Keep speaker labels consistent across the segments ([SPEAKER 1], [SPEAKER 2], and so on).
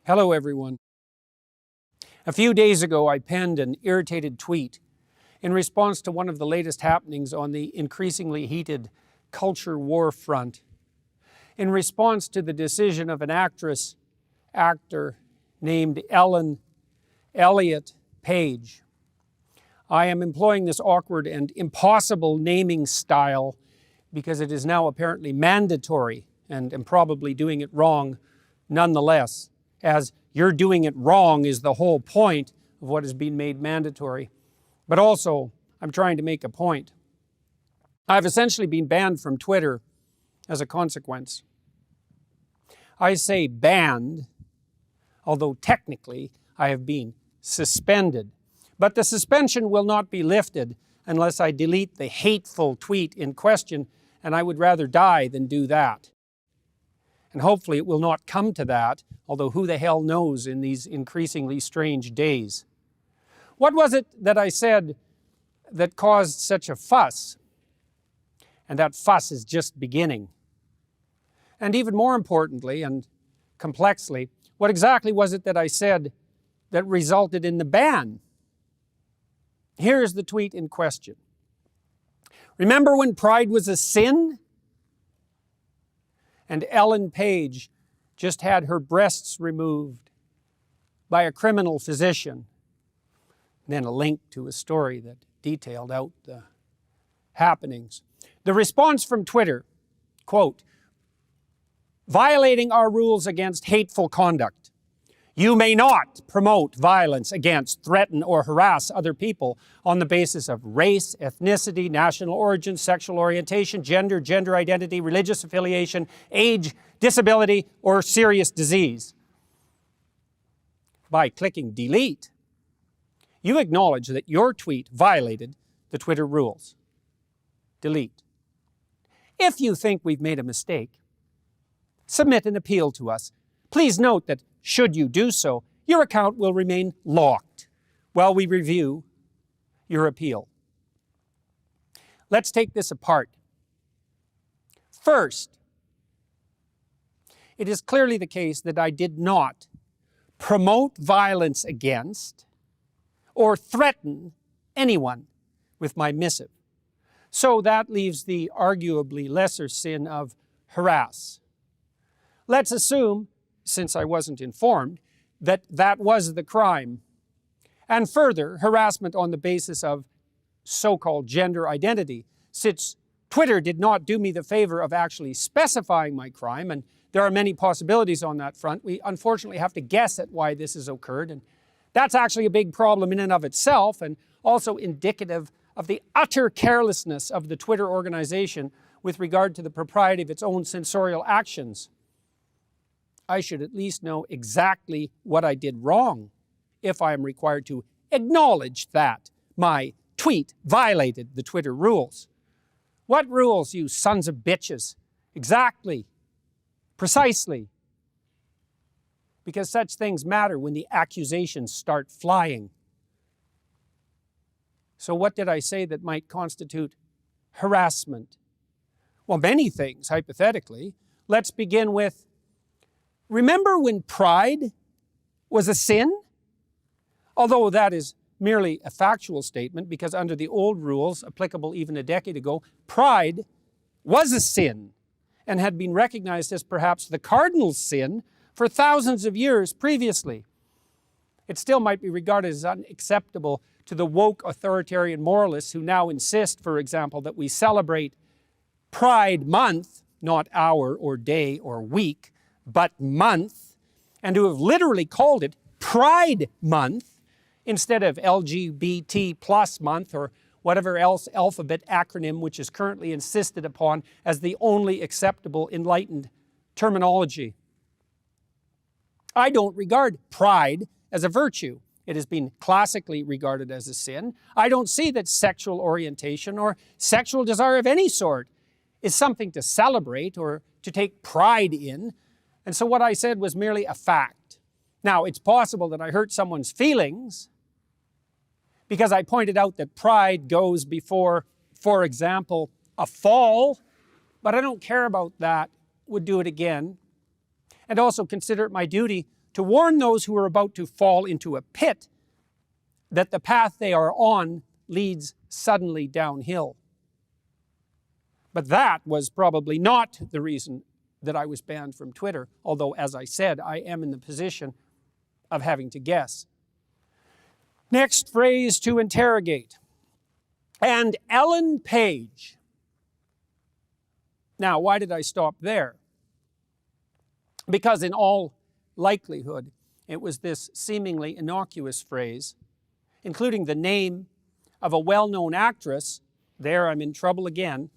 [SPEAKER 1] Hello everyone. A few days ago I penned an irritated tweet in response to one of the latest happenings on the increasingly heated culture war front. In response to the decision of an actor named Ellen Elliott Page. I am employing this awkward and impossible naming style because it is now apparently mandatory and am probably doing it wrong nonetheless, as you're doing it wrong is the whole point of what has been made mandatory. But also, I'm trying to make a point. I've essentially been banned from Twitter as a consequence. I say banned, although technically I have been suspended. But the suspension will not be lifted unless I delete the hateful tweet in question, and I would rather die than do that. And hopefully it will not come to that, although who the hell knows in these increasingly strange days. What was it that I said that caused such a fuss? And that fuss is just beginning. And even more importantly and complexly, what exactly was it that I said that resulted in the ban? Here is the tweet in question. Remember when pride was a sin? And Ellen Page just had her breasts removed by a criminal physician. And then a link to a story that detailed out the happenings. The response from Twitter, quote, violating our rules against hateful conduct. You may not promote violence against, threaten, or harass other people on the basis of race, ethnicity, national origin, sexual orientation, gender, gender identity, religious affiliation, age, disability, or serious disease. By clicking delete, you acknowledge that your tweet violated the Twitter rules. Delete. If you think we've made a mistake, submit an appeal to us. Please note that should you do so, your account will remain locked while we review your appeal. Let's take this apart. First, it is clearly the case that I did not promote violence against or threaten anyone with my missive. So that leaves the arguably lesser sin of harass. Let's assume, since I wasn't informed, that that was the crime. And further, harassment on the basis of so-called gender identity, since Twitter did not do me the favor of actually specifying my crime, and there are many possibilities on that front. We unfortunately have to guess at why this has occurred, and that's actually a big problem in and of itself, and also indicative of the utter carelessness of the Twitter organization with regard to the propriety of its own censorial actions. I should at least know exactly what I did wrong if I am required to acknowledge that my tweet violated the Twitter rules. What rules, you sons of bitches? Exactly. Precisely. Because such things matter when the accusations start flying. So what did I say that might constitute harassment? Well, many things, hypothetically. Let's begin with, remember when pride was a sin? Although that is merely a factual statement, because under the old rules, applicable even a decade ago, pride was a sin and had been recognized as perhaps the cardinal sin for thousands of years previously. It still might be regarded as unacceptable to the woke authoritarian moralists who now insist, for example, that we celebrate Pride Month, not hour or day or week, but month, and who have literally called it Pride Month instead of LGBT plus month or whatever else alphabet acronym which is currently insisted upon as the only acceptable enlightened terminology. I don't regard pride as a virtue. It has been classically regarded as a sin. I don't see that sexual orientation or sexual desire of any sort is something to celebrate or to take pride in. And so what I said was merely a fact. Now, it's possible that I hurt someone's feelings because I pointed out that pride goes before, for example, a fall, but I don't care about that, would do it again. And also consider it my duty to warn those who are about to fall into a pit that the path they are on leads suddenly downhill. But that was probably not the reason that I was banned from Twitter, although, as I said, I am in the position of having to guess. Next phrase to interrogate. And Ellen Page. Now, why did I stop there? Because in all likelihood, it was this seemingly innocuous phrase, including the name of a well-known actress, there I'm in trouble again,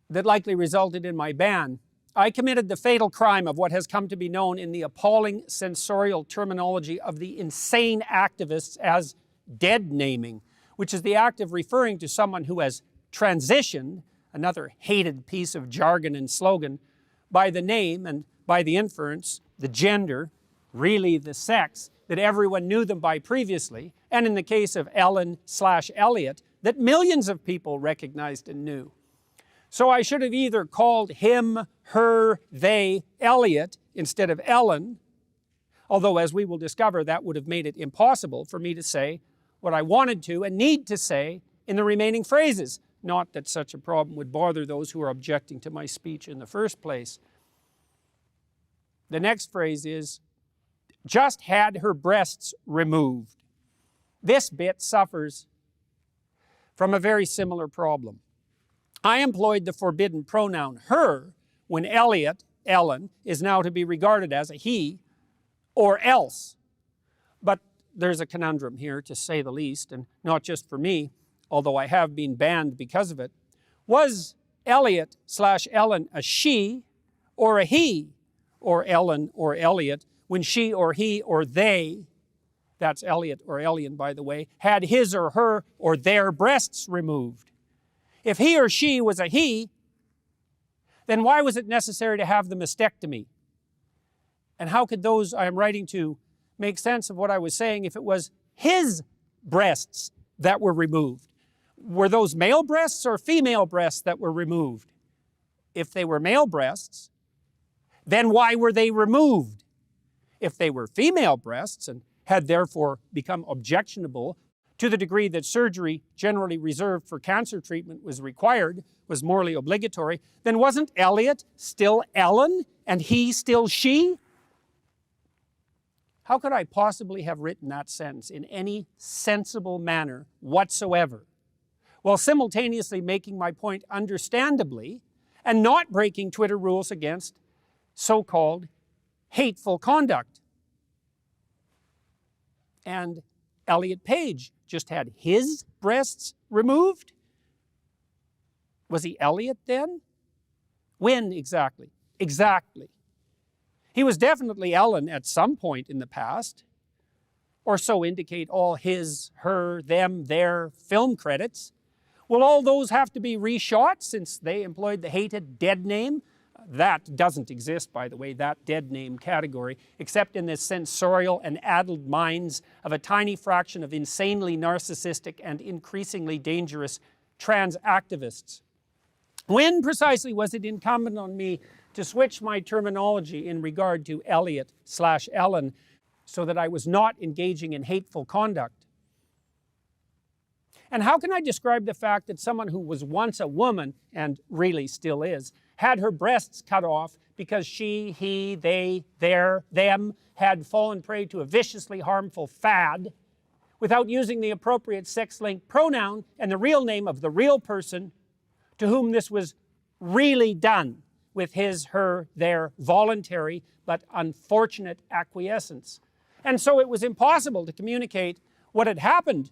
[SPEAKER 1] that likely resulted in my ban. I committed the fatal crime of what has come to be known in the appalling sensorial terminology of the insane activists as dead naming, which is the act of referring to someone who has transitioned, another hated piece of jargon and slogan, by the name and by the inference, the gender, really the sex, that everyone knew them by previously, and in the case of Ellen/Elliot, that millions of people recognized and knew. So I should have either called him, her, they, Elliot, instead of Ellen, although as we will discover, that would have made it impossible for me to say what I wanted to and need to say in the remaining phrases. Not that such a problem would bother those who are objecting to my speech in the first place. The next phrase is, just had her breasts removed. This bit suffers from a very similar problem. I employed the forbidden pronoun her when Elliot, Ellen, is now to be regarded as a he or else. But there's a conundrum here, to say the least, and not just for me, although I have been banned because of it. Was Elliot/Ellen a she or a he, or Ellen or Elliot, when she or he or they, that's Elliot or Elian by the way, had his or her or their breasts removed? If he or she was a he, then why was it necessary to have the mastectomy? And how could those I am writing to make sense of what I was saying if it was his breasts that were removed? Were those male breasts or female breasts that were removed? If they were male breasts, then why were they removed? If they were female breasts and had therefore become objectionable to the degree that surgery generally reserved for cancer treatment was required, was morally obligatory, then wasn't Elliot still Ellen and he still she? How could I possibly have written that sentence in any sensible manner whatsoever, while simultaneously making my point understandably and not breaking Twitter rules against so-called hateful conduct? And Elliot Page just had his breasts removed? Was he Elliot then? When exactly? Exactly. He was definitely Ellen at some point in the past, or so indicate all his, her, them, their film credits. Will all those have to be reshot since they employed the hated dead name? That doesn't exist, by the way, that dead name category, except in the sensorial and addled minds of a tiny fraction of insanely narcissistic and increasingly dangerous trans activists. When precisely was it incumbent on me to switch my terminology in regard to Elliot/Ellen so that I was not engaging in hateful conduct? And how can I describe the fact that someone who was once a woman, and really still is, had her breasts cut off because she, he, they, their, them had fallen prey to a viciously harmful fad without using the appropriate sex-linked pronoun and the real name of the real person to whom this was really done with his, her, their voluntary but unfortunate acquiescence? And so it was impossible to communicate what had happened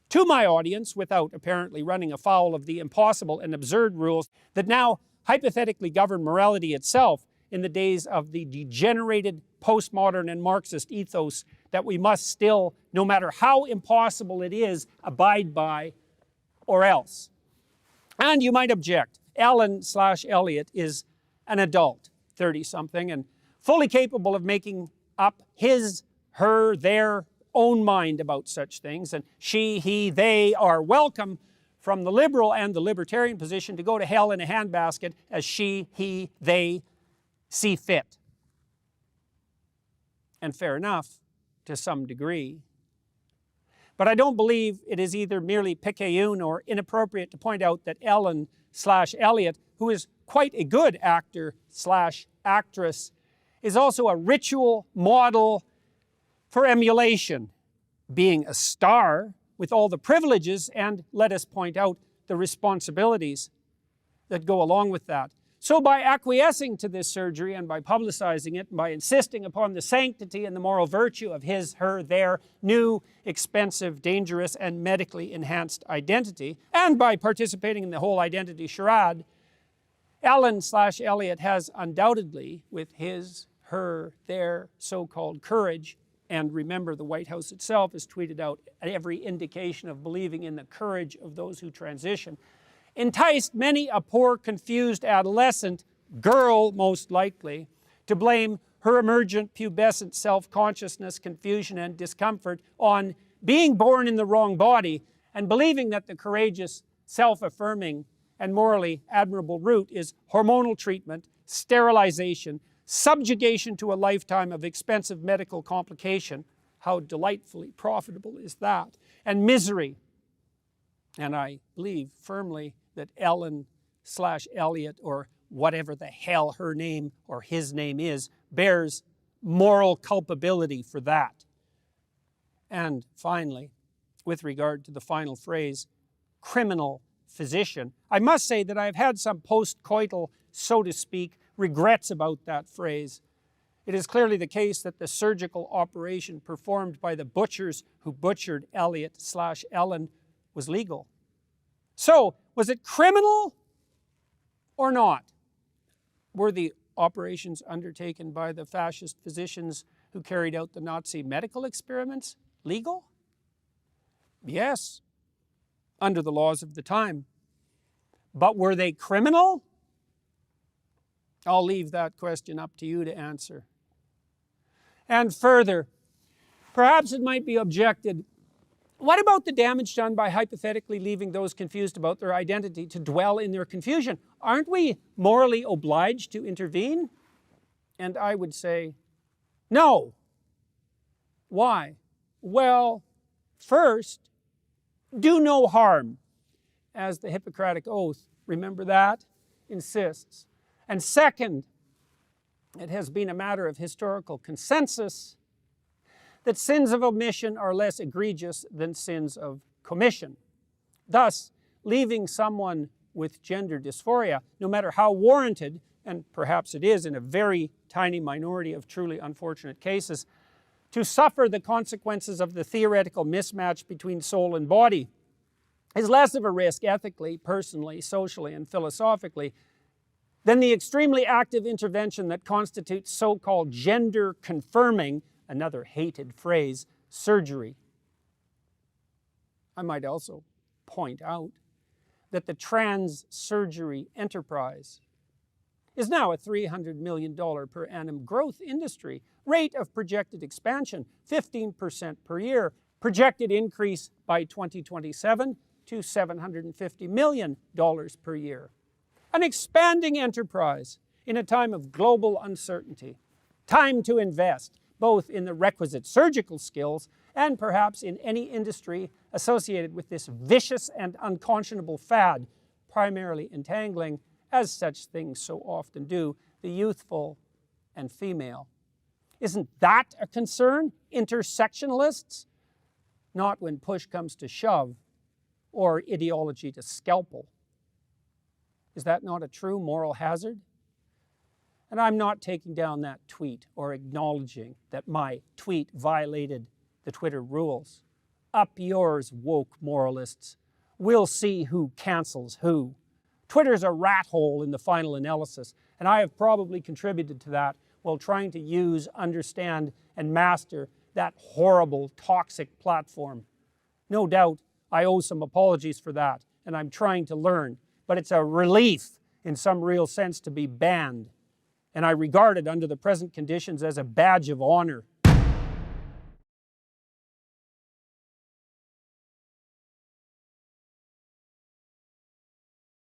[SPEAKER 1] to my audience without apparently running afoul of the impossible and absurd rules that now hypothetically govern morality itself in the days of the degenerated postmodern and Marxist ethos that we must still, no matter how impossible it is, abide by or else. And you might object, Ellen/Elliot is an adult, 30-something, and fully capable of making up his, her, their own mind about such things, and she, he, they are welcome from the liberal and the libertarian position to go to hell in a handbasket as she, he, they see fit. and fair enough to some degree. But I don't believe it is either merely picayune or inappropriate to point out that Ellen/Elliot, who is quite a good actor/actress, is also a ritual model for emulation, being a star with all the privileges and, let us point out, the responsibilities that go along with that. So by acquiescing to this surgery and by publicizing it, and by insisting upon the sanctity and the moral virtue of his, her, their new, expensive, dangerous, and medically enhanced identity, and by participating in the whole identity charade, Ellen/Elliot has undoubtedly, with his, her, their so-called courage, and remember the White House itself has tweeted out every indication of believing in the courage of those who transition, enticed many a poor, confused adolescent, girl most likely, to blame her emergent pubescent self-consciousness, confusion, and discomfort on being born in the wrong body and believing that the courageous, self-affirming, and morally admirable route is hormonal treatment, sterilization, subjugation to a lifetime of expensive medical complication. How delightfully profitable is that? And misery. And I believe firmly that Ellen/Elliot, or whatever the hell her name or his name is, bears moral culpability for that. And finally, with regard to the final phrase, criminal physician, I must say that I've had some post-coital, so to speak, regrets about that phrase. It is clearly the case that the surgical operation performed by the butchers who butchered Elliot/Ellen was legal. So, was it criminal or not? Were the operations undertaken by the fascist physicians who carried out the Nazi medical experiments legal? Yes, under the laws of the time. But were they criminal? I'll leave that question up to you to answer. And further, perhaps it might be objected, what about the damage done by hypothetically leaving those confused about their identity to dwell in their confusion? Aren't we morally obliged to intervene? And I would say, no. Why? Well, first, do no harm, as the Hippocratic Oath, remember that, insists. And second, it has been a matter of historical consensus that sins of omission are less egregious than sins of commission. Thus, leaving someone with gender dysphoria, no matter how warranted, and perhaps it is in a very tiny minority of truly unfortunate cases, to suffer the consequences of the theoretical mismatch between soul and body is less of a risk ethically, personally, socially, and philosophically than the extremely active intervention that constitutes so-called gender-confirming, another hated phrase, surgery. I might also point out that the trans surgery enterprise is now a $300 million per annum growth industry, rate of projected expansion 15% per year, projected increase by 2027 to $750 million per year. An expanding enterprise in a time of global uncertainty. Time to invest, both in the requisite surgical skills and perhaps in any industry associated with this vicious and unconscionable fad, primarily entangling, as such things so often do, the youthful and female. Isn't that a concern, intersectionalists? Not when push comes to shove or ideology to scalpel. Is that not a true moral hazard? And I'm not taking down that tweet or acknowledging that my tweet violated the Twitter rules. Up yours, woke moralists. We'll see who cancels who. Twitter's a rat hole in the final analysis, and I have probably contributed to that while trying to use, understand, and master that horrible, toxic platform. No doubt I owe some apologies for that, and I'm trying to learn, but it's a relief in some real sense to be banned, and I regard it under the present conditions as a badge of honor.